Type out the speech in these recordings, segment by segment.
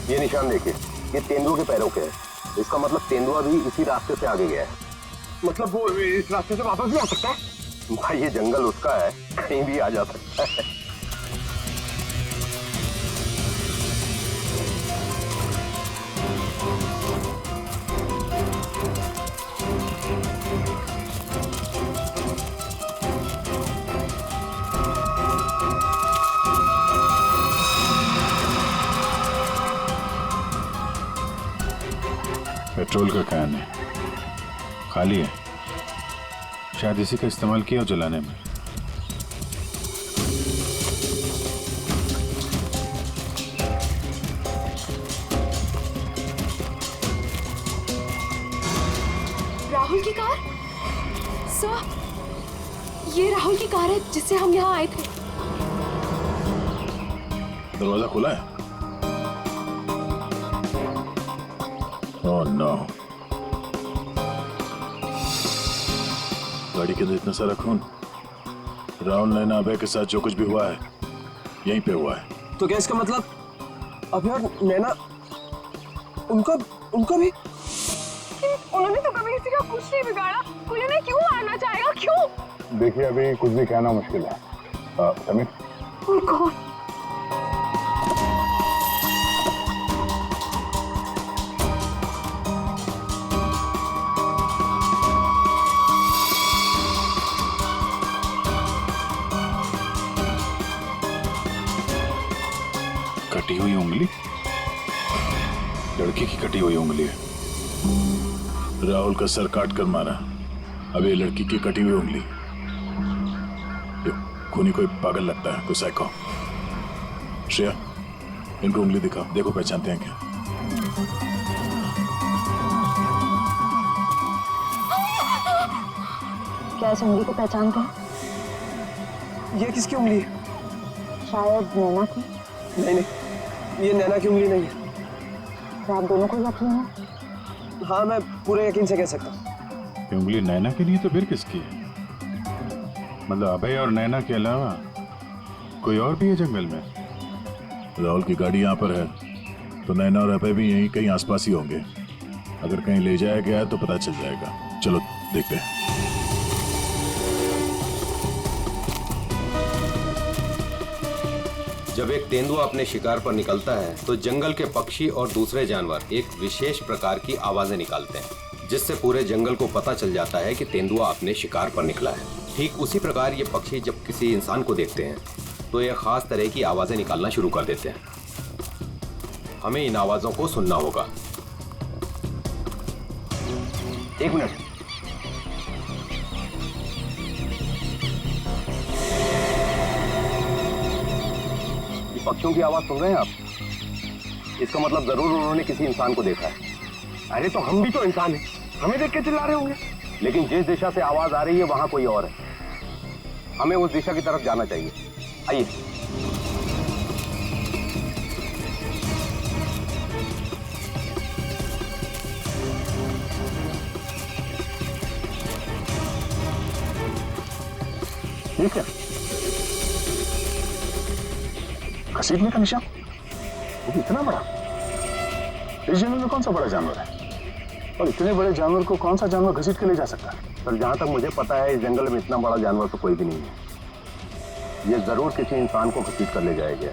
ये निशान देखिए, ये तेंदुआ के पैरों के हैं। इसका मतलब तेंदुआ भी इसी रास्ते से आगे गया है। मतलब वो इस रास्ते से वापस भी आ सकता है? भाई ये जंगल उसका है, कहीं भी आ जा सकता है। पेट्रोल का कैन है, खाली है। शायद इसी का इस्तेमाल किया जलाने में। राहुल की कार? सर, ये राहुल की कार है जिससे हम यहाँ आए थे। दरवाजा खुला है? Oh no. गाड़ी के अंदर इतना सारा खून। राहुल नैना अभय के साथ जो कुछ भी हुआ है यहीं पे हुआ है। तो क्या इसका मतलब अभय और नैना उनका भी? उन्होंने तो कभी किसी का कुछ नहीं बिगाड़ा, कोई उन्हें क्यों मारना चाहेगा, क्यों? देखिए अभी कुछ भी कहना मुश्किल है। समीर, और कौन? कटी हुई उंगली? लड़की की कटी हुई उंगली है। राहुल का सर काट कर मारा, अब ये लड़की की कटी हुई उंगली। ये खूनी कोई पागल लगता है, कोई साइको। श्रेया, इनको उंगली दिखाओ, देखो पहचानते हैं क्या। क्या इस उंगली को पहचानते हैं? ये किसकी उंगली है? शायद नैना की। नहीं, ये नैना की उंगली नहीं है। तो आप दोनों को यकीन है? हाँ, मैं पूरे यकीन से कह सकता हूँ। ये उंगली नैना की नहीं है तो फिर किसकी है? मतलब अभय और नैना के अलावा कोई और भी है जंगल में? राहुल की गाड़ी यहाँ पर है तो नैना और अभय भी यहीं कहीं आसपास ही होंगे। अगर कहीं ले जाया गया है तो पता चल जाएगा। चलो देखते हैं। जब एक तेंदुआ अपने शिकार पर निकलता है तो जंगल के पक्षी और दूसरे जानवर एक विशेष प्रकार की आवाजें निकालते हैं, जिससे पूरे जंगल को पता चल जाता है कि तेंदुआ अपने शिकार पर निकला है। ठीक उसी प्रकार ये पक्षी जब किसी इंसान को देखते हैं तो ये खास तरह की आवाजें निकालना शुरू कर देते हैं। हमें इन आवाजों को सुनना होगा। एक मिनट। ये पक्षियों की आवाज सुन रहे हैं आप? इसका मतलब जरूर उन्होंने किसी इंसान को देखा है। अरे तो हम भी तो इंसान हैं, हमें देख के चिल्ला रहे होंगे। लेकिन जिस दिशा से आवाज आ रही है वहां कोई और है। हमें उस दिशा की तरफ जाना चाहिए। आइए। ठीक है, घसीटने का निशान, वो भी इतना बड़ा। इस जंगल में कौन सा बड़ा जानवर है? और इतने बड़े जानवर को कौन सा जानवर घसीट के ले जा सकता है? पर जहां तक मुझे पता है इस जंगल में इतना बड़ा जानवर तो कोई भी नहीं है। ये जरूर किसी इंसान को घसीट कर ले जाएगा।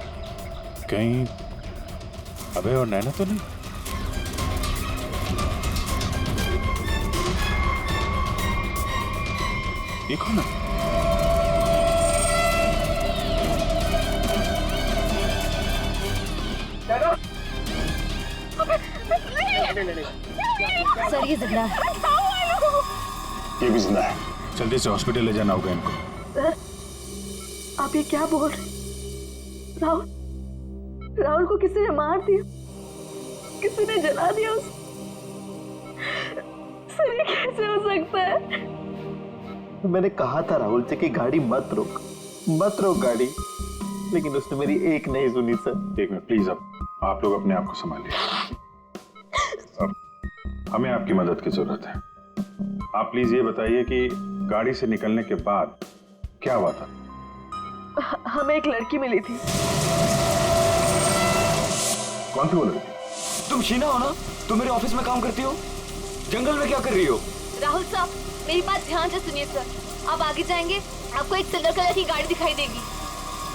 कहीं अभय और नैना तो नहीं? ये कौन है? सर ये जिंदा है। ये भी जिंदा है। जल्दी से हॉस्पिटल ले जाना होगा इनको। सर, आप ये क्या बोल रहे हैं? राहुल को किसी ने मार दिया, किसी ने जला दिया उसे। सर ये कैसे हो सकता है? मैंने कहा था राहुल से कि गाड़ी मत रोक गाड़ी, लेकिन उसने मेरी एक नहीं सुनी सर। एक मिनट प्लीज, अब आप लोग अपने आप को संभालिए। अब हमें आपकी मदद की जरूरत है। आप प्लीज ये बताइए कि गाड़ी से निकलने के बाद क्या हुआ था? हमें एक लड़की मिली थी। कौन थी वो लड़की? तुम शीना हो ना? तुम मेरे ऑफिस में काम करती हो? जंगल में क्या कर रही हो? राहुल साहब, मेरी बात ध्यान से सुनिए सर। आप आगे जाएंगे, आपको एक सिल्वर कलर की गाड़ी दिखाई देगी।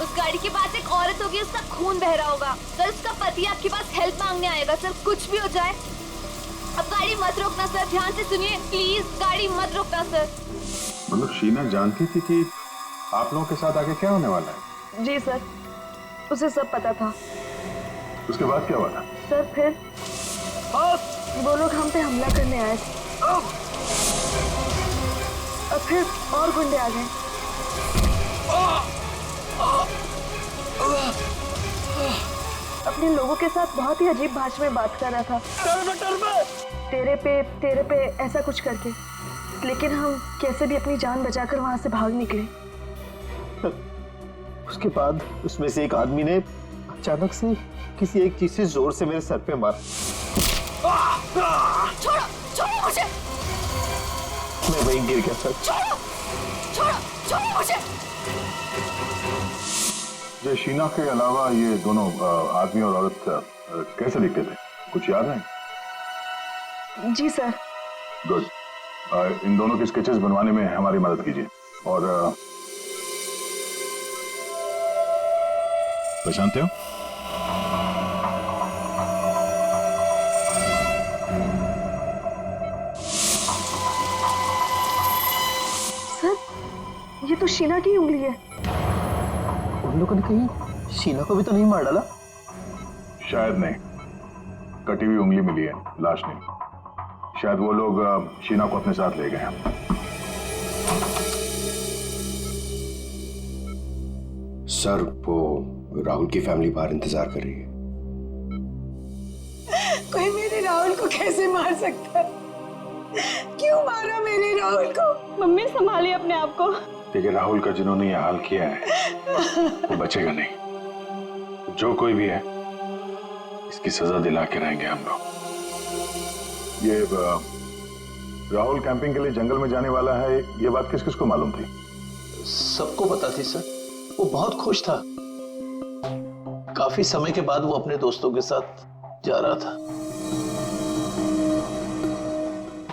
उस गाड़ी के पास एक औरत होगी, उसका खून बह रहा होगा। सर, उसका पति आपके पास हेल्प मांगने आएगा। सर, कुछ भी हो जाए, अब गाड़ी मत रोकना सर। ध्यान से सुनिए प्लीज, गाड़ी मत रोकना सर। मतलब शीना जानती थी कि आप लोगों के साथ आगे क्या होने वाला है? जी सर, उसे सब पता था। उसके बाद क्या हुआ था? सर फिर वो लोग हम पे हमला करने आए थे और फिर और गुंडे आ गए। अपने लोगों के साथ बहुत ही अजीब भाषा में बात कर रहा था, तेरे पे ऐसा कुछ करके। लेकिन हम कैसे भी अपनी जान बचाकर वहां से भाग निकले। उसके बाद उसमें से एक आदमी ने अचानक से किसी एक चीज से जोर से मेरे सर पे मारा। छोड़ो छोड़ो मुझे, मैं वहीं गिर गया सर। छोड़ो छोड़ो छोड़ो मुझे। जो शीना के अलावा ये दोनों आदमी और औरत कैसे दिखते थे, कुछ याद है? जी सर। गुड। इन दोनों के स्केचेस बनवाने में हमारी मदद कीजिए। और पहचानते हो? सर, ये तो शीना की उंगली है। उन लोगों ने कहीं शीना को भी तो नहीं मार डाला? शायद नहीं, कटी हुई उंगली मिली है, लाश नहीं। शायद वो लोग शीना को अपने साथ ले गए हैं। सर, वो राहुल की फैमिली बाहर इंतजार कर रही है। कोई मेरे राहुल को कैसे मार सकता है? क्यों मारा मेरे राहुल को? मम्मी संभालिए अपने आप को। देखिए, राहुल का जिन्होंने ये हाल किया है वो बचेगा नहीं। जो कोई भी है इसकी सजा दिला के रहेंगे हम लोग। ये राहुल कैंपिंग के लिए जंगल में जाने वाला है, ये बात किस किस को मालूम थी? सबको पता थी सर। वो बहुत खुश था। काफी समय के बाद वो अपने दोस्तों के साथ जा रहा था।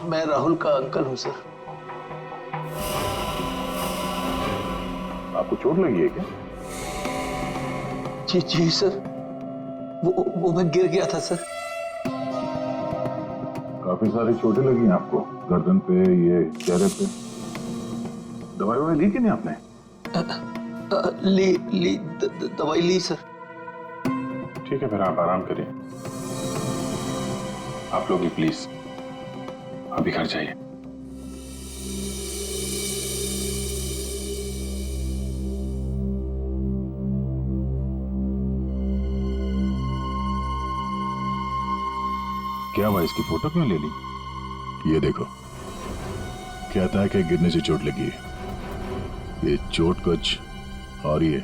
मैं राहुल का अंकल हूं सर। आपको चोट लगी है क्या? जी जी सर, वो मैं गिर गया था सर। काफी सारी चोटें लगी हैं आपको, गर्दन पे, ये चेहरे पे। दवाई ली कि नहीं आपने? दवाई ली सर। ठीक है, फिर आप आराम करिए। आप लोग भी प्लीज अभी घर जाइए। क्या हुआ, इसकी फोटो क्यों ले ली? ये देखो, कहता है कि गिरने से चोट लगी है। ये चोट कुछ और ही है।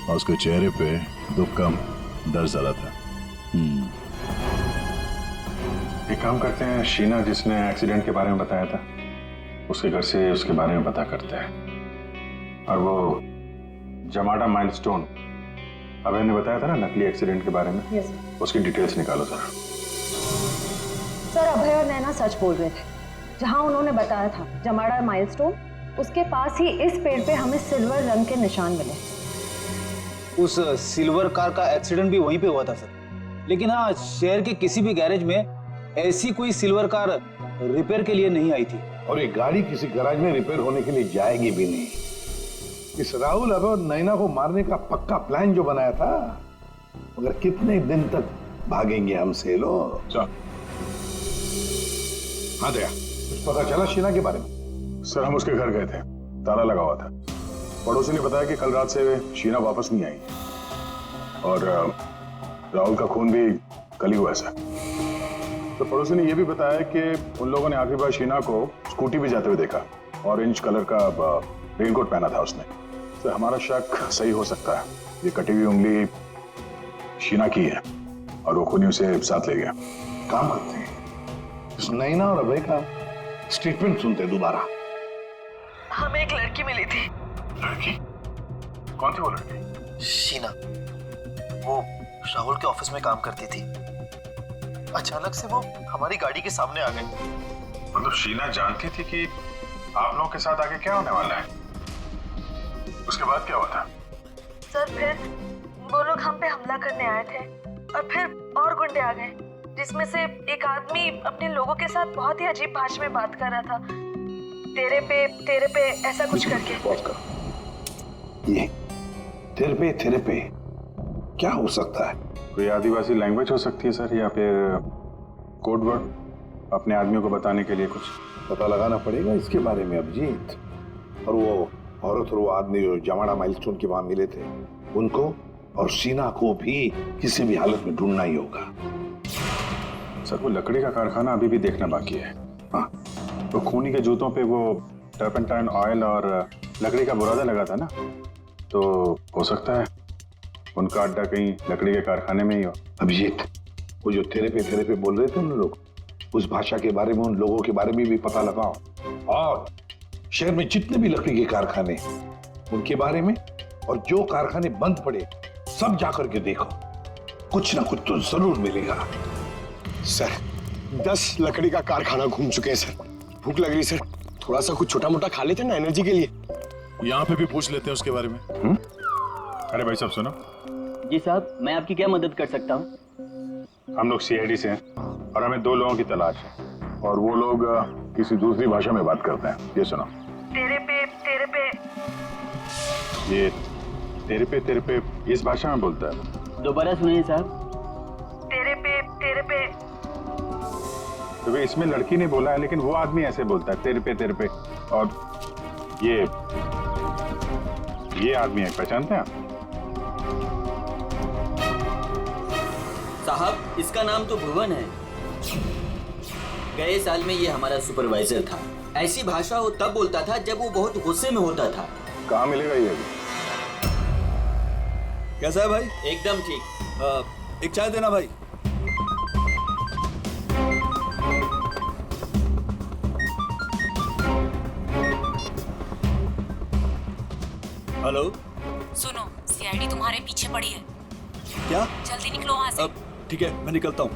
और उसके चेहरे पे दुख कम, डर ज्यादा था। एक काम करते हैं, शीना जिसने एक्सीडेंट के बारे में बताया था उसके घर से उसके बारे में पता करते हैं। और वो जमाडा माइलस्टोन अभय ने बताया था ना, नकली एक्सीडेंट के बारे में, उसकी डिटेल्स निकालो जरा। सर, अभय और नैना सच बोल रहे थे। जहां उन्होंने बताया था जमाड़ा माइलस्टोन, उसके पास ही इस पेड़ पे हमें सिल्वर रंग के निशान मिले। उस सिल्वर कार का एक्सीडेंट भी वहीं पे हुआ था सर। लेकिन हाँ, शहर के किसी भी गैरेज में ऐसी कोई सिल्वर कार रिपेयर के लिए नहीं आई थी। और ये गाड़ी किसी गैराज में रिपेयर होने के लिए जाएगी भी नहीं। इस राहुल और नैना को मारने का पक्का प्लान जो बनाया था, मगर कितने दिन तक भागेंगे हमसे लोग? हाँ दया, कुछ पता चला शीना के बारे में? सर, हम उसके घर गए थे, ताला लगा हुआ था। पड़ोसी ने बताया कि कल रात से शीना वापस नहीं आई और राहुल का खून भी कल ही हुआ ऐसा। तो पड़ोसी ने यह भी बताया कि उन लोगों ने आखिरी बार शीना को स्कूटी भी जाते हुए देखा। ऑरेंज कलर का रेनकोट पहना था उसने। तो हमारा शक सही हो सकता है, ये कटी हुई उंगली शीना की है और वो खूनी उसे साथ ले गया। काम करते हैं, इस नैना और अभय का स्टेटमेंट सुनते हैं दोबारा। हमें एक लड़की मिली थी। लड़की? कौन थी वो लड़की? शीना। वो राहुल के ऑफिस में काम करती थी। अचानक से वो हमारी गाड़ी के सामने आ गए। मतलब शीना जानती थी कि आप लोगों के साथ आगे क्या होने वाला है? उसके बाद क्या हुआ था? सर फिर वो लोग हम पे हमला करने आए थे और फिर और गुंडे आ गए, जिसमें से एक आदमी अपने लोगों के साथ बहुत ही अजीब भाषा में बात कर रहा था, तेरे पे ऐसा कुछ करके। पॉज करो। ये तेरे पे क्या हो सकता है? कोई आदिवासी लैंग्वेज हो सकती है सर, या फिर कोड वर्ड अपने आदमियों को बताने के लिए कुछ पता लगाना पड़ेगा इसके बारे में अभिजीत। और वो औरत और वो आदमी जो जमाड़ा माइलस्टोन के वहां मिले थे, उनको और शीना को भी किसी भी हालत में ढूंढना ही होगा। सर वो लकड़ी का कारखाना अभी भी देखना बाकी है। हाँ, तो खूनी के जूतों पे वो टर्पेंटाइन ऑयल और लकड़ी का बुरादा लगा था ना, तो हो सकता है उनका अड्डा कहीं लकड़ी के कारखाने में ही हो। अभिजीत, वो जो तेरे पे बोल रहे थे उन लोग, उस भाषा के बारे में, उन लोगों के बारे में भी पता लगाओ, और शहर में जितने भी लकड़ी के कारखाने उनके बारे में, और जो कारखाने बंद पड़े सब जाकर के देखो, कुछ ना कुछ तो जरूर मिलेगा। सर 10 लकड़ी का कारखाना घूम चुके हैं सर। भूख लग रही सर, थोड़ा सा कुछ छोटा मोटा खा लेते हैं ना एनर्जी के लिए। यहाँ पे भी पूछ लेते हैं उसके बारे में। अरे भाई साहब सुनो। जी साहब, मैं आपकी क्या मदद कर सकता हूँ? हम लोग सीआईडी से हैं और हमें 2 लोगों की तलाश है, और वो लोग किसी दूसरी भाषा में बात करते हैं। ये सुनो। तेरे पे ये तेरे पे इस भाषा में बोलता है। दोबारा सुनिए साहब। तेरे पे तो भाई इसमें लड़की ने बोला है, लेकिन वो आदमी ऐसे बोलता है तेरे पे। और ये आदमी है, पहचानते हैं आप? साहब इसका नाम तो भुवन है। गए साल में ये हमारा सुपरवाइजर था। ऐसी भाषा वो तब बोलता था जब वो बहुत गुस्से में होता था। कहाँ मिलेगा ये? कैसा है भाई? एकदम ठीक। एक चाय देना भाई। हेलो, सुनो, सीआईडी तुम्हारे पीछे पड़ी है। क्या? जल्दी निकलो वहाँ से। ठीक है, मैं निकलता हूँ।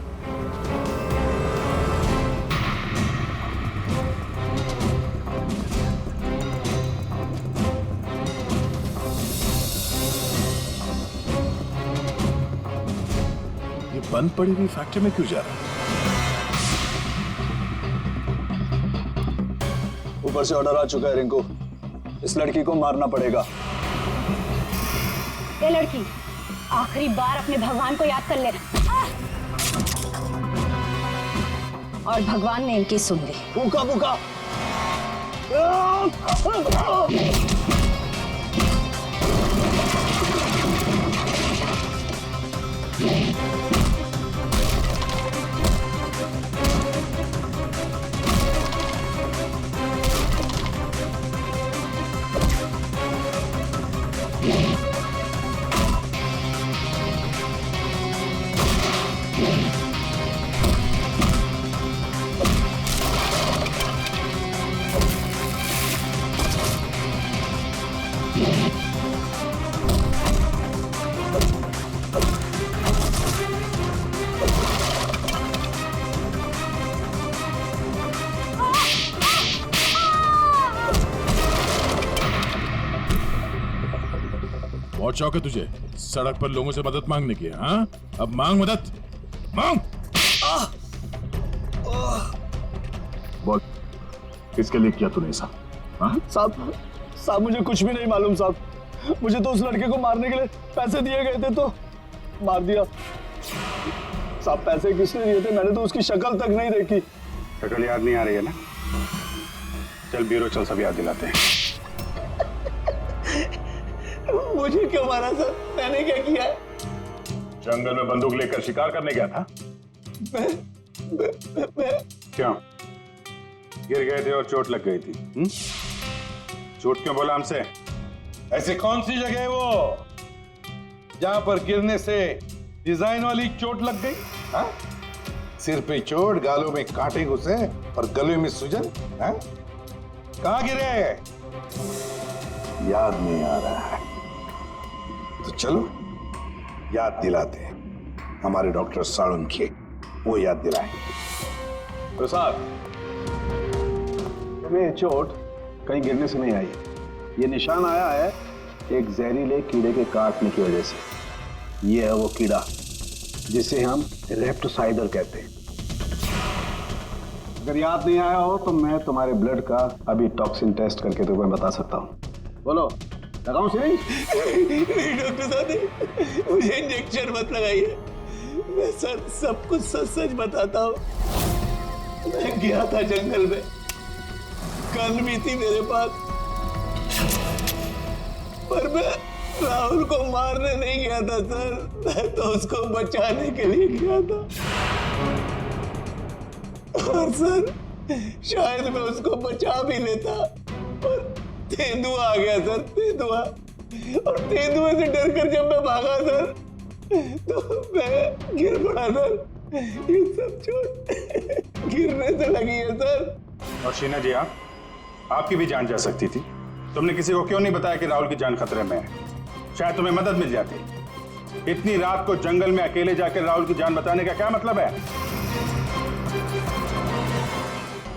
ये बंद पड़ी हुई फैक्ट्री में क्यों जा रहा है? ऊपर से ऑर्डर आ चुका है रिंकू, इस लड़की को मारना पड़ेगा। ये लड़की, आखिरी बार अपने भगवान को याद कर ले, और भगवान ने इनकी सुन ली। भूखा बहुत शौक है तुझे सड़क पर लोगों से मदद मांगने की, हाँ? अब मांग मदद, मांग। बोल, किसके लिए किया तूने ऐसा? हाँ? साहब मुझे कुछ भी नहीं मालूम साहब। मुझे तो उस लड़के को मारने के लिए पैसे दिए गए थे तो मार दिया। साहब पैसे किसने दिए थे? मैंने तो उसकी शक्ल तक नहीं देखी। शक्ल याद नहीं आ रही है ना? चल ब्यूरो चल, सब याद दिलाते हैं। मुझे क्यों मारा सर? मैंने क्या किया है? जंगल में बंदूक लेकर शिकार करने गया था। क्यों? गिर गए थे और चोट लग गई थी। चोट क्यों बोला हमसे? ऐसी कौन सी जगह है वो जहां पर गिरने से डिजाइन वाली चोट लग गई? हाँ? सिर पे चोट, गालों में कांटे घुसे और गले में सूजन। हाँ? कहां गिरे? याद नहीं आ रहा है तो चलो याद दिलाते हैं। हमारे डॉक्टर साळुंखे वो याद दिलाए। प्रसाद, तुम्हें चोट कहीं गिरने से नहीं आई है। ये निशान आया है एक जहरीले कीड़े के काटने की वजह से। ये है वो कीड़ा जिसे हम रेप्टोसाइडर कहते हैं। अगर याद नहीं आया हो तो मैं तुम्हारे ब्लड का अभी टॉक्सिन टेस्ट करके तुम्हें बता सकता हूँ। बोलो, लगाऊं सिरिंज? नहीं डॉक्टर साहब, मुझे इंजेक्शन मत लगाइए। मैं सर सब कुछ सच सच बताता हूँ। मैं गया था जंगल में, गन भी थी मेरे पास, पर मैं राहुल को मारने नहीं गया था सर, मैं तो उसको बचाने के लिए गया था। और सर शायद मैं उसको बचा भी लेता, और तेंदुआ आ गया सर, तेंदुआ। और तेंदुए से डरकर जब मैं भागा सर, तो मैं गिर पड़ा सर। ये सब चोट गिरने से लगी है सर। और शीना जी, आपकी भी जान जा सकती थी। तुमने किसी को क्यों नहीं बताया कि राहुल की जान खतरे में है? शायद तुम्हें मदद मिल जाती। इतनी रात को जंगल में अकेले जाकर राहुल की जान बचाने का क्या मतलब है?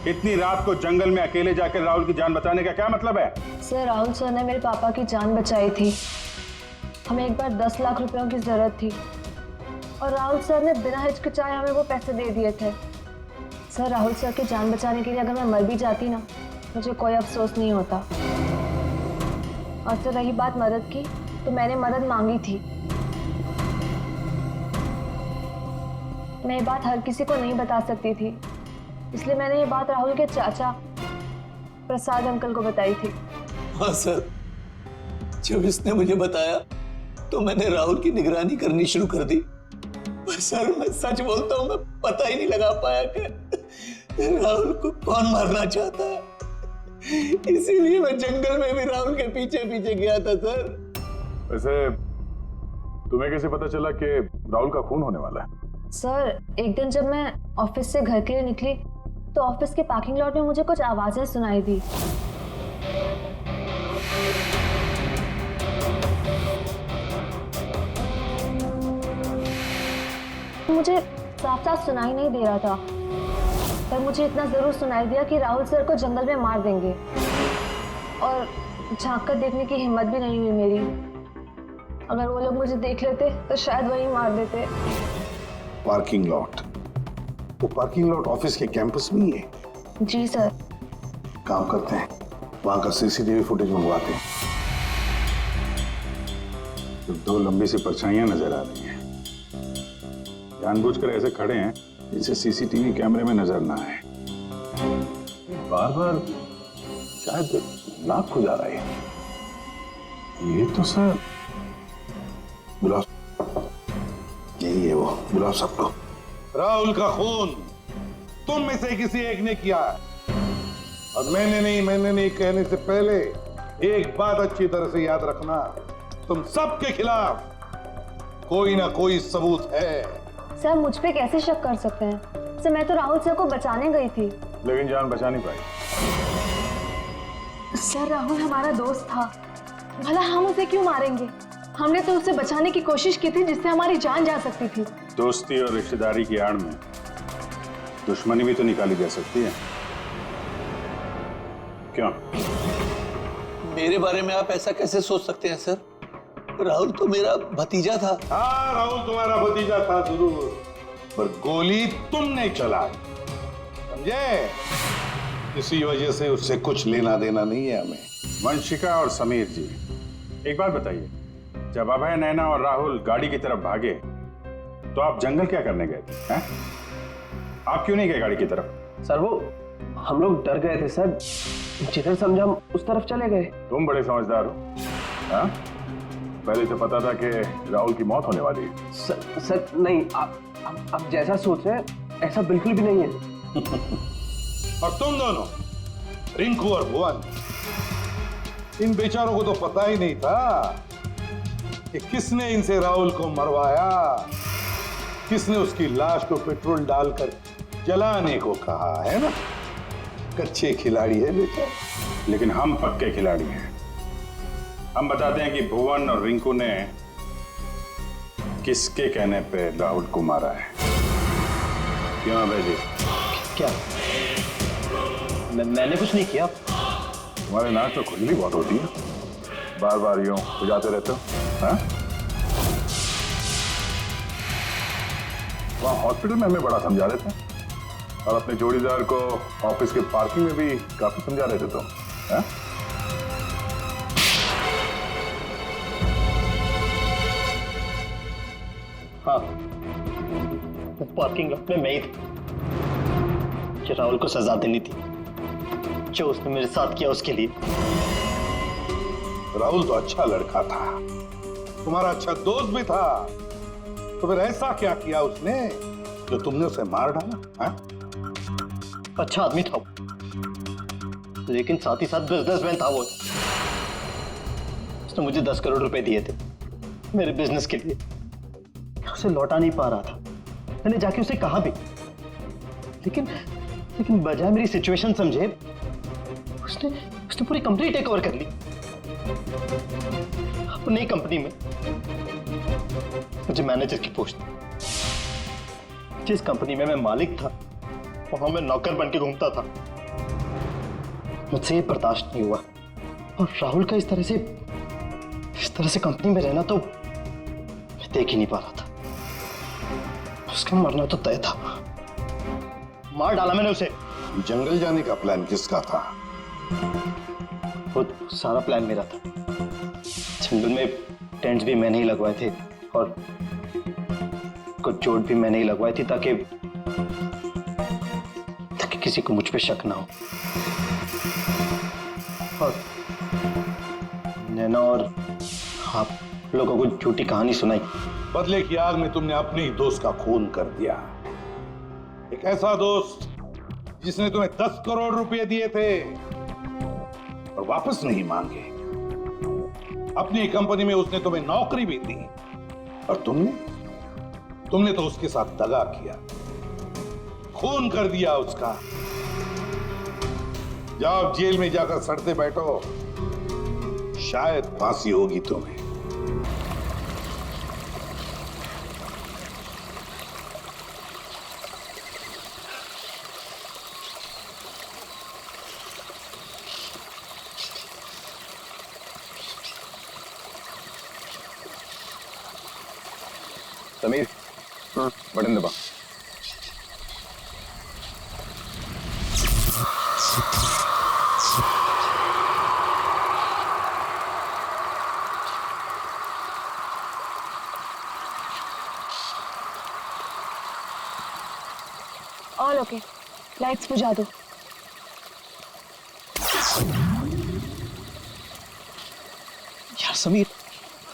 इतनी रात को जंगल में अकेले जाकर राहुल की जान बचाने का क्या मतलब है? सर, राहुल सर ने मेरे पापा की जान बचाई थी। हमें एक बार 10 लाख रुपयों की जरूरत थी और राहुल सर ने बिना हिचकिचाए हमें वो पैसे दे दिए थे। सर, राहुल सर की जान बचाने के लिए अगर मैं मर भी जाती ना, मुझे कोई अफसोस नहीं होता। और सर, रही बात मदद की, तो मैंने मदद मांगी थी। मैं ये बात हर किसी को नहीं बता सकती थी, इसलिए मैंने ये बात राहुल के चाचा प्रसाद अंकल को बताई थी। हाँ सर, जब इसने मुझे बताया तो मैंने राहुल की निगरानी करनी शुरू कर दी। पर सर, मैं सच बोलता हूँ, मैं पता ही नहीं लगा पाया कि राहुल को कौन मारना चाहता है। इसीलिए मैं जंगल में भी राहुल के पीछे पीछे गया था सर। वैसे तुम्हें कैसे पता चला कि राहुल का खून होने वाला है? सर, एक दिन जब मैं ऑफिस से घर के लिए निकली तो ऑफिस के पार्किंग लॉट में मुझे कुछ आवाजें सुनाई दी। मुझे साफ साफ सुनाई नहीं दे रहा था, पर मुझे इतना जरूर सुनाई दिया कि राहुल सर को जंगल में मार देंगे। और झांक कर देखने की हिम्मत भी नहीं हुई मेरी। अगर वो लोग मुझे देख लेते तो शायद वही मार देते। Parking lot? वो पार्किंग लॉट ऑफिस के कैंपस में ही है? जी सर। काम करते हैं, वहां का सीसीटीवी फुटेज मंगवाते हैं। तो 2 लंबी सी परछाइयां नजर आ रही हैं। जानबूझकर ऐसे खड़े हैं जिससे सीसीटीवी कैमरे में नजर ना आए। बार बार शायद नाक खुजा रहा है। ये तो सर, बुलाओ, यही है वो, बुलाओ सबको। राहुल का खून तुम में से किसी एक ने किया है, और मैंने नहीं कहने से पहले एक बात अच्छी तरह से याद रखना, तुम सबके खिलाफ कोई ना कोई सबूत है। सर, मुझ पे कैसे शक कर सकते हैं? सर, मैं तो राहुल सर को बचाने गई थी। लेकिन जान बचा नहीं पाई। सर, राहुल हमारा दोस्त था, भला हम उसे क्यों मारेंगे? हमने तो उसे बचाने की कोशिश की थी जिससे हमारी जान जा सकती थी। दोस्ती और रिश्तेदारी की आड़ में दुश्मनी भी तो निकाली जा सकती है, क्यों? मेरे बारे में आप ऐसा कैसे सोच सकते हैं सर? राहुल तो मेरा भतीजा था। हाँ, राहुल तुम्हारा भतीजा था जरूर, पर गोली तुमने चलाई, समझे? इसी वजह से उससे कुछ लेना देना नहीं है हमें। वंशिका और समीर जी, एक बात बताइए, जब अभय, नैना और राहुल गाड़ी की तरफ भागे तो आप जंगल क्या करने गए थे? हैं? आप क्यों नहीं गए गाड़ी की तरफ? सर, वो हम लोग डर गए थे सर, जिधर समझा हम उस तरफ चले गए। तुम बड़े समझदार हो। हाँ? पहले तो पता था कि राहुल की मौत होने वाली है। सर नहीं, आप जैसा सोच रहे हैं ऐसा बिल्कुल भी नहीं है। और तुम दोनों, रिंकू और भुवन, इन बेचारों को तो पता ही नहीं था कि किसने इनसे राहुल को मरवाया, किसने उसकी लाश को पेट्रोल डालकर जलाने को कहा, है ना? कच्चे खिलाड़ी है बेटा। लेकिन हम पक्के खिलाड़ी हैं। हम बताते हैं कि भुवन और रिंकू ने किसके कहने पे राहुल को मारा है? क्यों अभय जी? क्या? मैंने कुछ नहीं किया। तुम्हारे नाक तो खुजली बहुत होती है, बार बार यूं खुजाते रहते हो। हाँ? वहाँ हॉस्पिटल में हमें बड़ा समझा रहे थे और अपने जोड़ीदार को ऑफिस के पार्किंग में भी काफी समझा रहे थे तुम। हाँ? हाँ, पार्किंग लॉट में मैं ही था। कि राहुल को सजा देनी थी जो उसने मेरे साथ किया उसके लिए। राहुल तो अच्छा लड़का था, तुम्हारा अच्छा दोस्त भी था, तो फिर ऐसा क्या किया उसने जो तुमने उसे मार डाला? हाँ? अच्छा आदमी था वो, लेकिन साथ ही साथ बिजनेसमैन था वो। उसने मुझे 10 करोड़ रुपए दिए थे मेरे बिजनेस के लिए। उसे लौटा नहीं पा रहा था। मैंने जाके उसे कहा भी, लेकिन बजाय मेरी सिचुएशन समझे उसने पूरी कंपनी टेक ओवर कर ली। अपनी कंपनी में मुझे मैनेजर की पोस्ट। जिस कंपनी में मैं मालिक था वहां मैं नौकर बन के घूमता था। मुझसे ये बर्दाश्त नहीं हुआ और राहुल का इस तरह से कंपनी में रहना तो मैं देख ही नहीं पा रहा था। उसका मरना तो तय था। मार डाला मैंने उसे। जंगल जाने का प्लान किसका था? खुद सारा प्लान मेरा था। जंगल में टेंट्स भी मैंने ही लगवाए थे और कुछ चोट भी मैंने ही लगवाई थी ताकि किसी को मुझ पे शक ना हो। और नैना और आप लोगों को झूठी कहानी सुनाई। बदले की आग में तुमने अपने ही दोस्त का खून कर दिया। एक ऐसा दोस्त जिसने तुम्हें 10 करोड़ रुपए दिए थे और वापस नहीं मांगे। अपनी कंपनी में उसने तुम्हें नौकरी भी दी और तुमने तो उसके साथ दगा किया, खून कर दिया उसका। जाओ जेल में जाकर सड़ते बैठो, शायद फांसी होगी तुम्हें। समीर, बटन दबा। ऑल ओके, लाइट्स बुझा दो। यार समीर,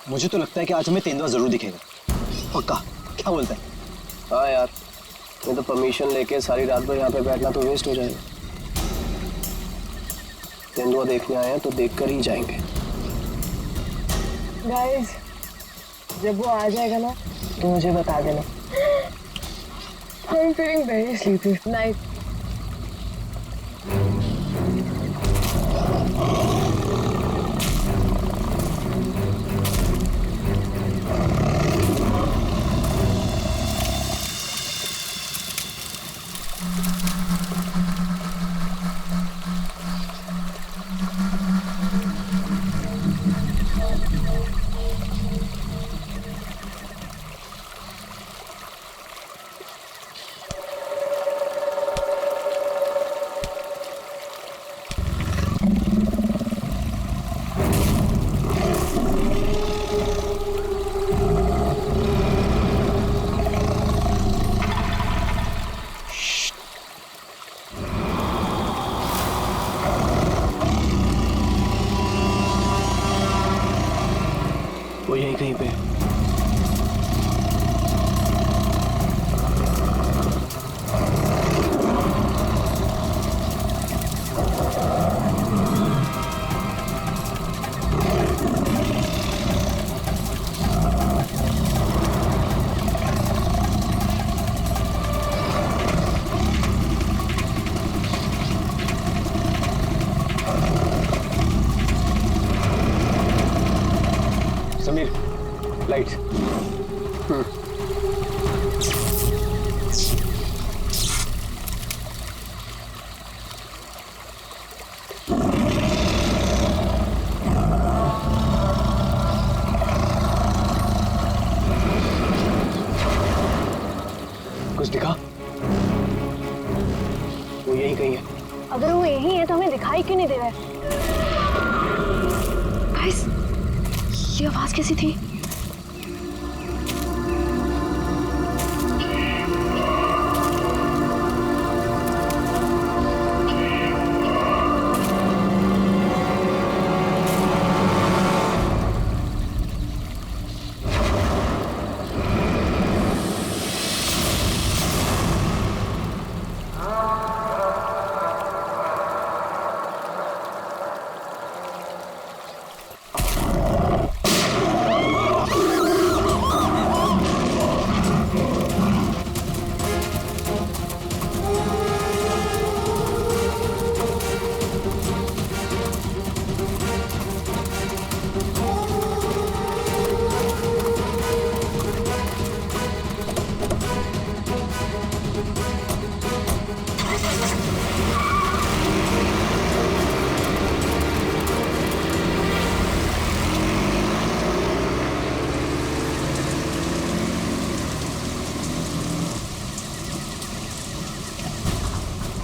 मुझे तो लगता है कि आज हमें तेंदुआ जरूर दिखेगा। पक्का? क्या बोलता है? हाँ यार, मैं तो परमिशन लेके सारी रात भर यहाँ पे बैठना तो वेस्ट हो जाएगा। तेंदुआ देखने आए हैं तो देखकर ही जाएंगे। गाइस, जब वो आ जाएगा ना तो मुझे बता देना। I'm feeling very sleepy. Night. कुछ दिखा? वो यही कहीं है। अगर वो यही है तो हमें दिखाई क्यों नहीं दे रहा है? गाइस, ये आवाज कैसी थी?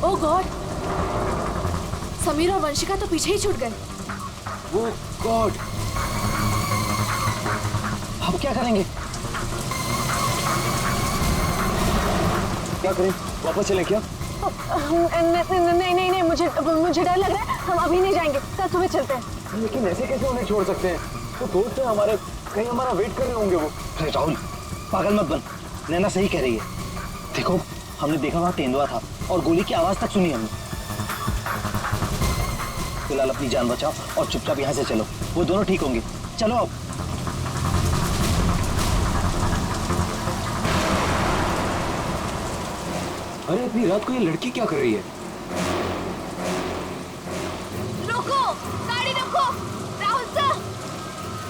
ओह गॉड, समीर और वंशिका तो पीछे ही छूट गए। वो गॉड, अब क्या करेंगे? क्या करें? वापस चलें क्या? नहीं, मुझे डर लग रहा है। हम अभी नहीं जाएंगे, कल सुबह चलते हैं। लेकिन ऐसे कैसे उन्हें छोड़ सकते हैं? तो दोस्त है हमारे, कहीं हमारा वेट कर रहे होंगे वो। अरे राहुल, पागल मत बन, नैना सही कह रही है। देखो, हमने देखा वहाँ तेंदुआ था और गोली की आवाज तक सुनी हमने। फिलहाल अपनी जान बचाओ और चुपचाप यहाँ से चलो, वो दोनों ठीक होंगे। चलो अब। अरे इतनी रात को ये लड़की क्या कर रही है? रोको, गाड़ी रोको।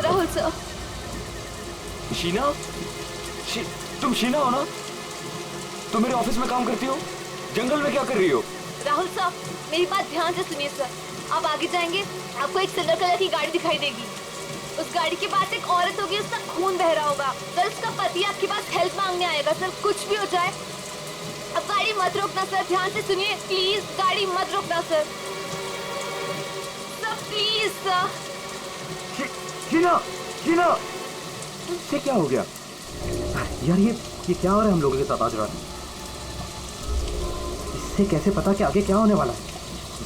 राहुल सर। शीना? तुम शीना हो ना? तुम मेरे ऑफिस में काम करती हो? जंगल में क्या कर रही हो? राहुल साहब, मेरी बात ध्यान से सुनिए सर। आप आगे जाएंगे, आपको एक सिल्वर कलर की गाड़ी दिखाई देगी। उस गाड़ी के पास एक औरत होगी, उसका खून बह रहा होगा। सर, उसका पति आपके पास हेल्प मांगने आएगा। सर, कुछ भी हो जाए, अब गाड़ी मत रोकना सर। ध्यान से सुनिए प्लीज, गाड़ी मत रोकना sir. Sir please sir. Sheena, इससे क्या हो गया? यार ये क्या हो रहा है हम लोगों के साथ आज रात? इससे कैसे पता कि आगे क्या होने वाला है?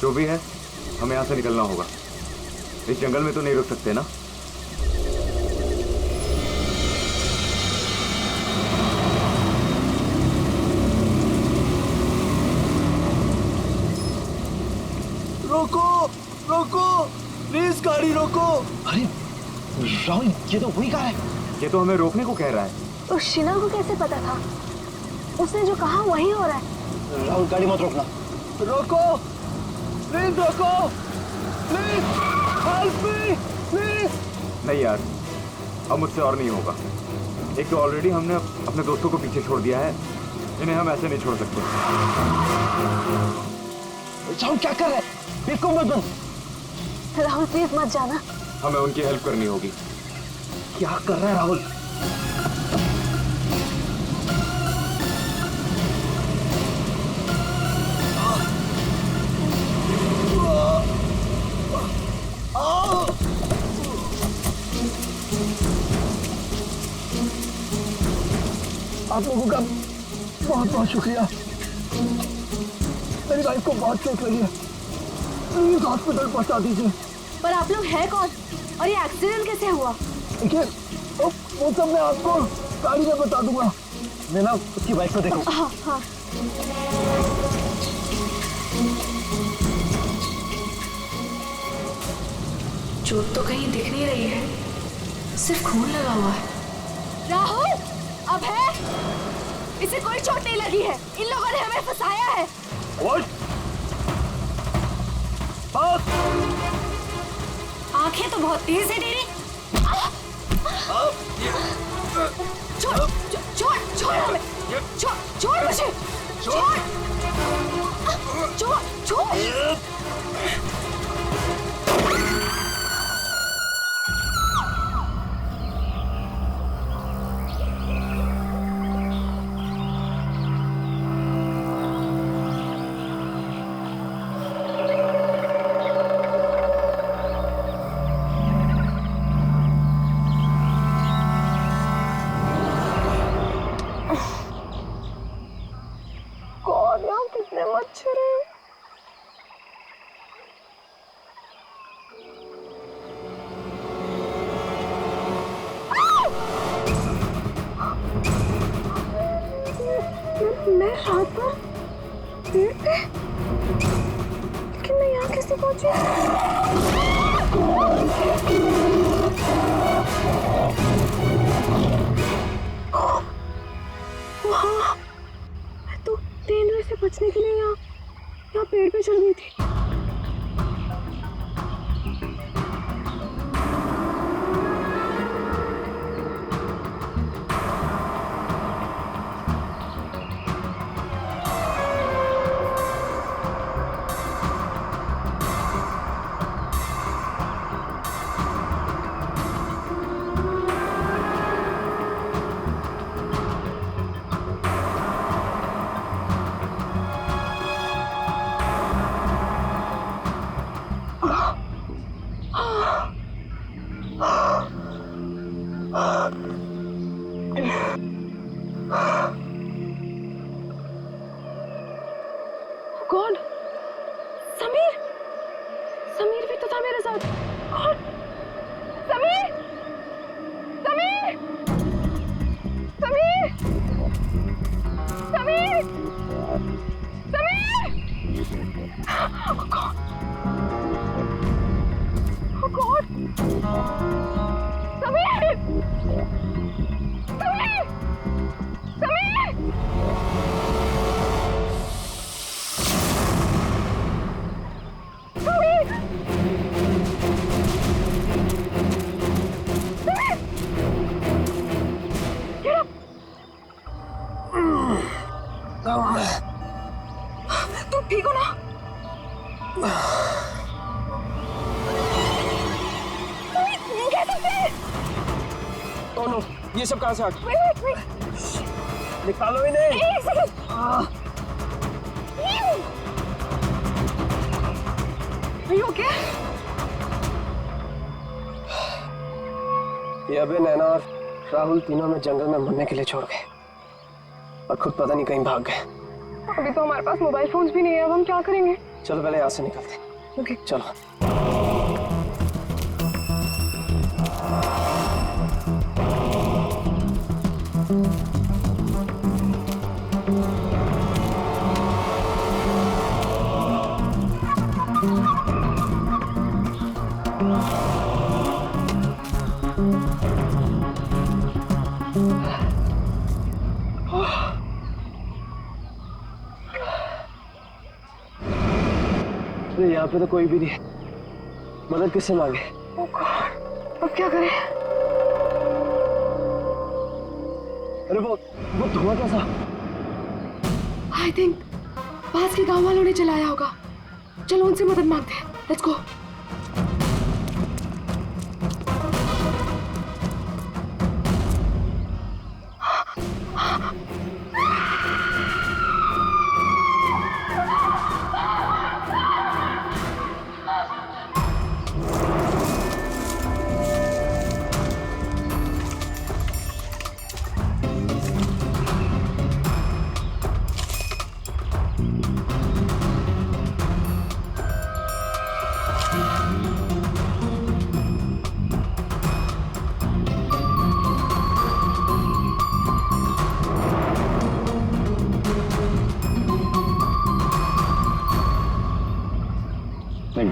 जो भी है, हमें यहाँ से निकलना होगा। इस जंगल में तो नहीं रुक सकते ना। रोको, प्लीज गाड़ी रोको। अरे राहुल, ये तो वही कार है। ये तो हमें रोकने को कह रहा है। तो शीना को कैसे पता था? उसने जो कहा वही हो रहा है। राहुल, गाड़ी मत रोकना। रोको, प्लीज रोको, प्लीज हेल्प मी, प्लीज। नहीं यार, अब मुझसे और नहीं होगा। एक तो ऑलरेडी हमने अपने दोस्तों को पीछे छोड़ दिया है, इन्हें हम ऐसे नहीं छोड़ सकते। राहुल क्या कर रहा है? बेवकूफ मत बन। राहुल प्लीज मत जाना। हमें उनकी हेल्प करनी होगी। क्या कर रहा है राहुल? आप लोगों का बहुत बहुत शुक्रिया। मेरी वाइफ को बहुत चोट लगी है, प्लीज हॉस्पिटल पहुंचा दीजिए। पर आप लोग हैं कौन और ये एक्सीडेंट कैसे हुआ? देखिए, वो सब मैं आपको गाड़ी में बता दूंगा। नैना, उसकी बाइक को देखो। हाँ हाँ। चोट तो कहीं दिख नहीं रही है, सिर्फ खून लगा हुआ है। राहुल, अब है, इसे कोई चोट नहीं लगी है। इन लोगों ने हमें फंसाया है। आंखें तो बहुत तेज है तेरी। छोड़ हमें, छोड़ मुझे, छोड़। मैं रात भर पेड़ पे, लेकिन मैं यहाँ कैसे पहुंची? वहाँ मैं तो तेंदुए से बचने के लिए यहाँ पेड़ पे चढ़ गई थी। गॉड, समीर, समीर भी तो था मेरे साथ। God, Sameer, Sameer, Sameer, Sameer, Sameer, oh God, oh God, Sameer, Sameer, Sameer. तुम ठीक हो ना? Oh no, ये सब कहाँ से आ गया? Wait. निकालो इन्हें। एक सेकंड। Are you okay? ये अबे, नैना और राहुल तीनों में जंगल में मरने के लिए छोड़ गए और खुद पता नहीं कहीं भाग गए। अभी तो हमारे पास मोबाइल फोन्स भी नहीं है, अब हम क्या करेंगे? चलो पहले यहाँ से निकलते हैं। ओके, चलो। यहाँ पे तो कोई भी नहीं है, मदद किससे मांगे? Oh God, अब क्या करें? अरे वो धुआं कैसा? I think पास के गांव वालों ने चलाया होगा। चलो उनसे मदद मांगते हैं। Let's go.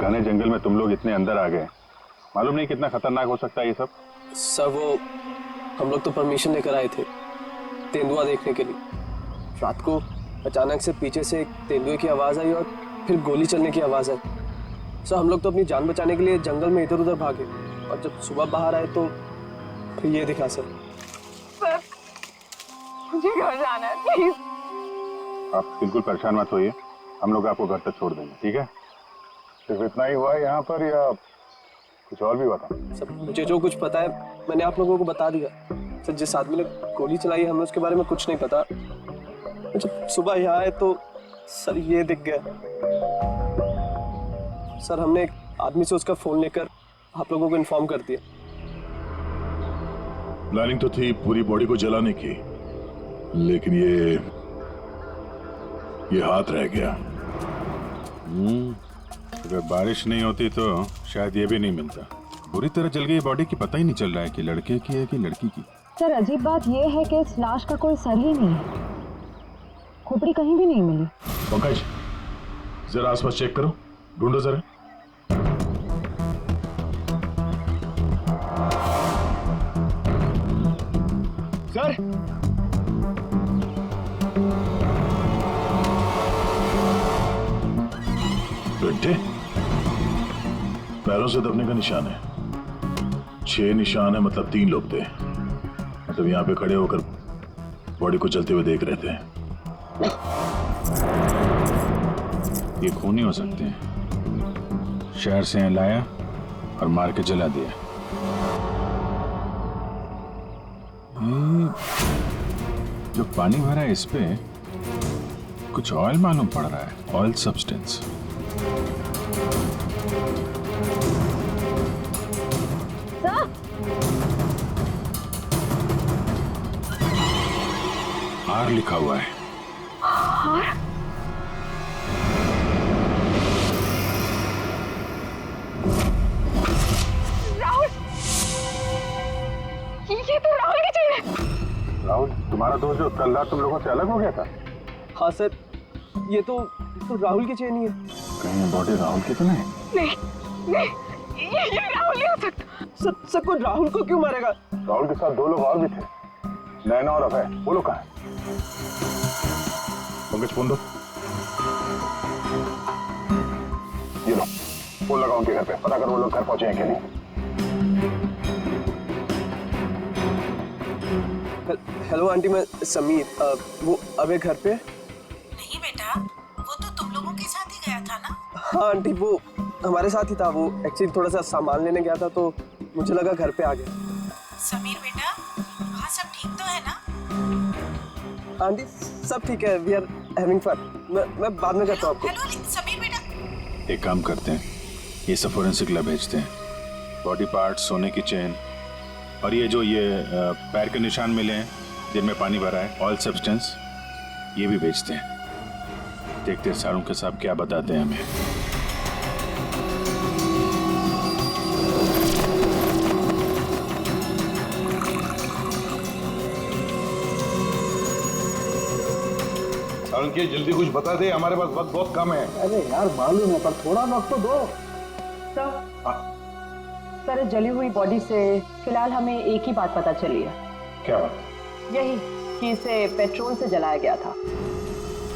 घने जंगल में तुम लोग इतने अंदर आ गए, मालूम नहीं कितना खतरनाक हो सकता है ये सब। सर वो हम लोग तो परमिशन लेकर आए थे तेंदुआ देखने के लिए। रात को अचानक से पीछे से एक तेंदुए की आवाज आई और फिर गोली चलने की आवाज आई। सर हम लोग तो अपनी जान बचाने के लिए जंगल में इधर उधर भागे और जब सुबह बाहर आए तो फिर ये दिखा। सर मुझे घर जाना है, प्लीज। आप बिल्कुल परेशान मत होइए, हम लोग आपको घर तक छोड़ देंगे, ठीक है? सिर्फ इतना ही हुआ है यहाँ पर या कुछ और भी हुआ था? सर मुझे जो कुछ पता है मैंने आप लोगों को बता दिया। सर जिस आदमी ने गोली चलाई हमें उसके बारे में कुछ नहीं पता। जब सुबह यहाँ आए तो सर ये दिख गया। सर हमने एक आदमी से उसका फोन लेकर आप लोगों को इन्फॉर्म कर दिया। प्लानिंग तो थी पूरी बॉडी को जलाने की, लेकिन ये हाथ रह गया। अगर बारिश नहीं होती तो शायद ये भी नहीं मिलता। बुरी तरह जल गई बॉडी की, पता ही नहीं चल रहा है कि लड़के की है कि लड़की की। सर अजीब बात यह है कि इस लाश का कोई सर ही नहीं है खोपड़ी कहीं भी नहीं मिली। पंकज, जरा आसपास चेक करो, ढूंढो जरा। सर, बेटे, पैरों से दबने का निशान है। 6 निशान है, मतलब 3 लोग थे। मतलब यहाँ पे खड़े होकर बॉडी को चलते हुए देख रहे थे। ये खून ही हो सकते हैं। शहर से यहाँ लाया और मार के जला दिया। जो पानी भरा है इस पे कुछ ऑयल मालूम पड़ रहा है, ऑयल सब्सटेंस। आर लिखा हुआ है। आर? राहुल, ये तो राहुल की चेन है। राहुल, तुम्हारा दोस्त जो कल रात तुम लोगों से अलग हो गया था? हाँ सर, ये तो राहुल की चेन ही है। कहीं बॉडी राहुल की तो नहीं? नहीं, ये राहुल नहीं हो सकता। सर को राहुल को क्यों मारेगा? राहुल के साथ 2 लोग और भी थे, नैना और अभय। वो लोग कहाँ हैं? पंकज, फोन दो। ये लो, फोन लगाओ उनके घर पे, पता करो वो लोग घर पहुंचे हैं कि नहीं। हेलो आंटी, मैं समीर। वो अबे घर पे? नहीं बेटा, वो तो तुम लोगों के साथ ही गया था ना? हाँ आंटी, वो हमारे साथ ही था। वो एक्चुअली थोड़ा सा सामान लेने गया था तो मुझे लगा घर पे आ गया। समीर बेटा, वहाँ सब ठीक तो है ना? आंटी सब ठीक है, वी आर हैविंग फन। मैं बाद में करता हूँ आपको। हेलो समीर बेटा। एक काम करते हैं, ये सब फोरेंसिक लैब भेजते हैं। बॉडी पार्ट्स, सोने की चेन और ये जो पैर के निशान मिले हैं जिनमें पानी भरा है, ऑयल सब्सटेंस, ये भी भेजते हैं। देखते हैं सारों के साहब क्या बताते हैं हमें। सारंगी, जल्दी कुछ बता दे, हमारे पास वक्त बहुत कम है। अरे यार मालूम है, पर थोड़ा वक्त तो दो। सर, जली हुई बॉडी से फिलहाल हमें एक ही बात पता चली है। क्या बात? यही कि इसे पेट्रोल से जलाया गया था,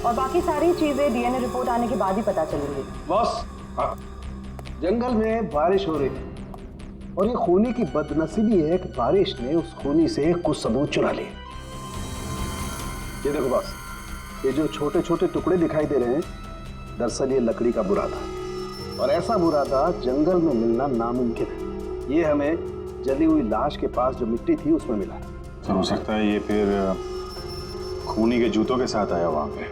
और बाकी सारी चीजें डीएनए रिपोर्ट आने के बाद ही पता चलेंगी। बॉस, जंगल में बारिश हो रही थी और ये खूनी की बदनसीबी है कि बारिश ने उस खूनी से कुछ सबूत चुरा लिए। ये देखो बॉस, ये जो छोटे छोटे टुकड़े दिखाई दे रहे हैं, दरअसल ये लकड़ी का बुरादा, और ऐसा बुरादा जंगल में मिलना नामुमकिन है। ये हमें जली हुई लाश के पास जो मिट्टी थी उसमें मिला। तो हो सकता है ये फिर खूनी के जूतों के साथ आया वहां पे।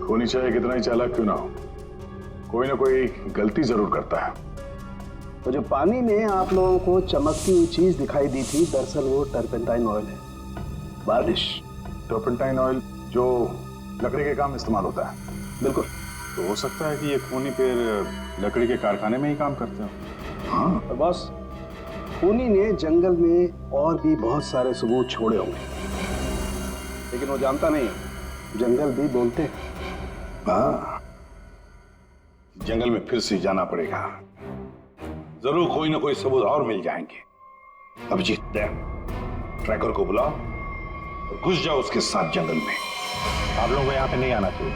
खूनी चाहे कितना ही चालाक क्यों ना हो, कोई ना कोई गलती जरूर करता है। तो जो पानी में आप लोगों को चमकती हुई चीज दिखाई दी थी, दरअसल वो टर्पेंटाइन ऑयल है। बारिश टर्पेंटाइन ऑयल जो लकड़ी के काम इस्तेमाल होता है। बिल्कुल। तो हो सकता है कि ये खूनी फिर लकड़ी के कारखाने में ही काम करते हो। हाँ, और बॉस, खूनी ने जंगल में और भी बहुत सारे सबूत छोड़े होंगे, लेकिन वो जानता नहीं है, जंगल भी बोलते हैं। हाँ, जंगल में फिर से जाना पड़ेगा, जरूर कोई ना कोई सबूत और मिल जाएंगे। अभिजीत, ट्रैकर को बुलाओ और घुस जाओ उसके साथ जंगल में। आप लोगों को यहाँ पे नहीं आना चाहिए,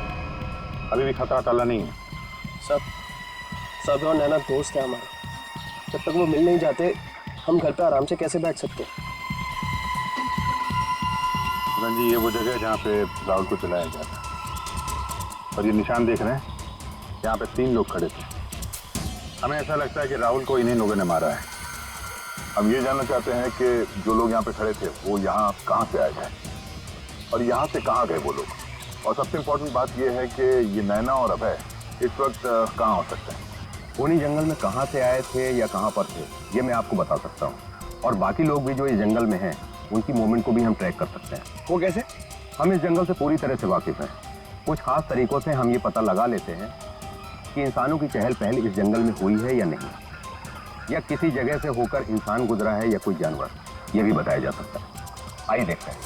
अभी भी खतरा टला नहीं है। सब और नैना दोस्त है हमारा, जब तक वो मिल नहीं जाते हम घर पे आराम से कैसे बैठ सकते हैं? जी, ये वो जगह है जहाँ पे राहुल को चलाया गया था, और ये निशान देख रहे हैं, यहाँ पे 3 लोग खड़े थे। हमें ऐसा लगता है कि राहुल को इन्हीं लोगों ने मारा है। हम ये जानना चाहते हैं कि जो लोग यहाँ पे खड़े थे वो यहाँ कहाँ से आए हैं और यहाँ से कहाँ गए वो लोग, और सबसे इम्पोर्टेंट बात ये है कि ये नैना और अभय इस वक्त कहाँ हो सकते हैं। खूनी जंगल में कहाँ से आए थे या कहाँ पर थे, ये मैं आपको बता सकता हूँ, और बाकी लोग भी जो इस जंगल में हैं उनकी मूवमेंट को भी हम ट्रैक कर सकते हैं। वो कैसे? हम इस जंगल से पूरी तरह से वाकिफ हैं। कुछ खास तरीकों से हम ये पता लगा लेते हैं कि इंसानों की चहल पहल इस जंगल में हुई है या नहीं, या किसी जगह से होकर इंसान गुजरा है या कोई जानवर, ये भी बताया जा सकता है। आइए देखते हैं।